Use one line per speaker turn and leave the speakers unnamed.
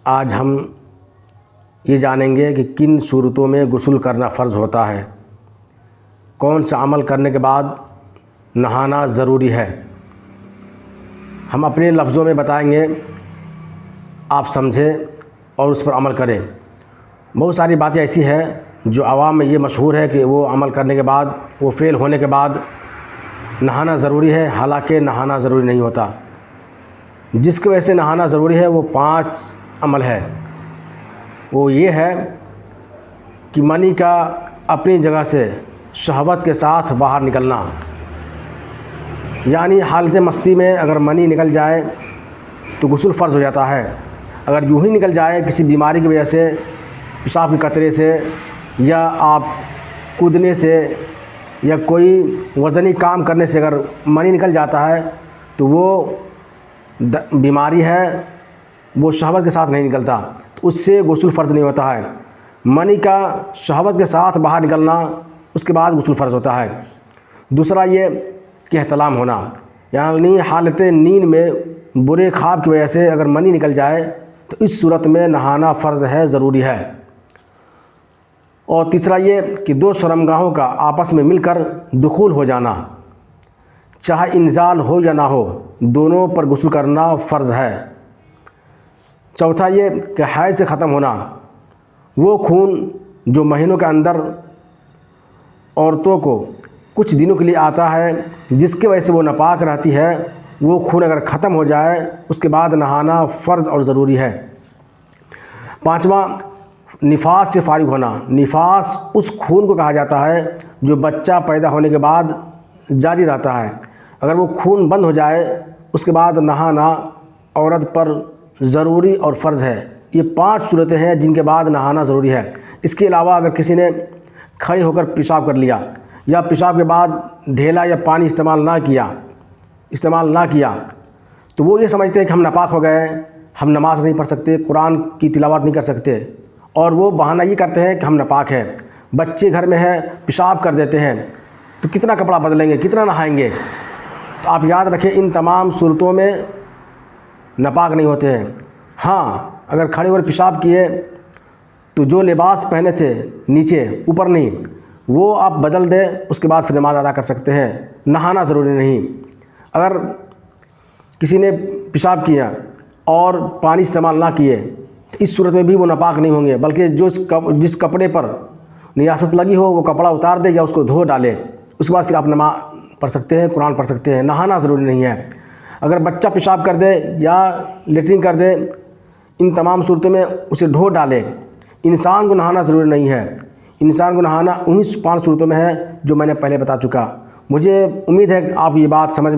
आज हम ये जानेंगे कि किन सूरतों में गुस्ल करना फ़र्ज़ होता है, कौन सा अमल करने के बाद नहाना ज़रूरी है। हम अपने लफ्ज़ों में बताएंगे, आप समझें और उस पर अमल करें। बहुत सारी बातें ऐसी हैं जो आवाम में ये मशहूर है कि वो अमल करने के बाद, वो फ़ेल होने के बाद नहाना ज़रूरी है, हालांकि नहाना ज़रूरी नहीं होता। जिसकी वजह से नहाना ज़रूरी है वो 5 अमल है। वो ये है कि मनी का अपनी जगह से शहवत के साथ बाहर निकलना, यानी हालत मस्ती में अगर मनी निकल जाए तो गुस्ल फ़र्ज़ हो जाता है। अगर यूँ ही निकल जाए किसी बीमारी की वजह से, पेशाब के कतरे से, या आप कूदने से, या कोई वज़नी काम करने से अगर मनी निकल जाता है तो वो बीमारी है, वो शहवत के साथ नहीं निकलता, तो उससे गुस्ल फ़र्ज़ नहीं होता है। मनी का शहवत के साथ बाहर निकलना, उसके बाद गुस्ल फ़र्ज़ होता है। दूसरा ये कि एहतलाम होना, यानी हालत नींद में बुरे ख्वाब की वजह से अगर मनी निकल जाए तो इस सूरत में नहाना फ़र्ज़ है, ज़रूरी है। और तीसरा ये कि 2 शर्मगाहों का आपस में मिलकर दुखूल हो जाना, चाहे इंजाल हो या ना हो, दोनों पर गुस्ल करना फ़र्ज़ है। चौथा ये कि हैज़ से ख़त्म होना, वो खून जो महीनों के अंदर औरतों को कुछ दिनों के लिए आता है, जिसकी वजह से वो नापाक रहती है, वो खून अगर ख़त्म हो जाए उसके बाद नहाना फ़र्ज़ और ज़रूरी है। 5वां, निफास से फारिग होना। निफास उस खून को कहा जाता है जो बच्चा पैदा होने के बाद जारी रहता है। अगर वो खून बंद हो जाए उसके बाद नहाना औरत पर ज़रूरी और फ़र्ज़ है। ये 5 सूरतें हैं जिनके बाद नहाना ज़रूरी है। इसके अलावा अगर किसी ने खड़े होकर पेशाब कर लिया या पेशाब के बाद ढेला या पानी इस्तेमाल ना किया तो वो ये समझते हैं कि हम नापाक हो गए, हम नमाज़ नहीं पढ़ सकते, कुरान की तिलावत नहीं कर सकते, और वो बहाना ये करते हैं कि हम नापाक हैं। बच्चे घर में हैं, पेशाब कर देते हैं, तो कितना कपड़ा बदलेंगे, कितना नहाएंगे। तो आप याद रखें, इन तमाम सूरतों में नापाक नहीं होते हैं। हाँ, अगर खड़े होकर पेशाब किए तो जो लिबास पहने थे नीचे, ऊपर नहीं, वो आप बदल दें, उसके बाद फिर नमाज़ अदा कर सकते हैं। नहाना ज़रूरी नहीं। अगर किसी ने पेशाब किया और पानी इस्तेमाल ना किए तो इस सूरत में भी वो नापाक नहीं होंगे, बल्कि जिस कपड़े पर नियासत लगी हो वो कपड़ा उतार दे या उसको धो डाले, उसके बाद फिर आप नमाज़ पढ़ सकते हैं, कुरान पढ़ सकते हैं। नहाना ज़रूरी नहीं है। अगर बच्चा पेशाब कर दे या लेटरिन कर दे, इन तमाम सूरतों में उसे धो डाले। इंसान को नहाना ज़रूरी नहीं है। इंसान को नहाना उन्हीं 5 सूरतों में है जो मैंने पहले बता चुका। मुझे उम्मीद है कि आप ये बात समझ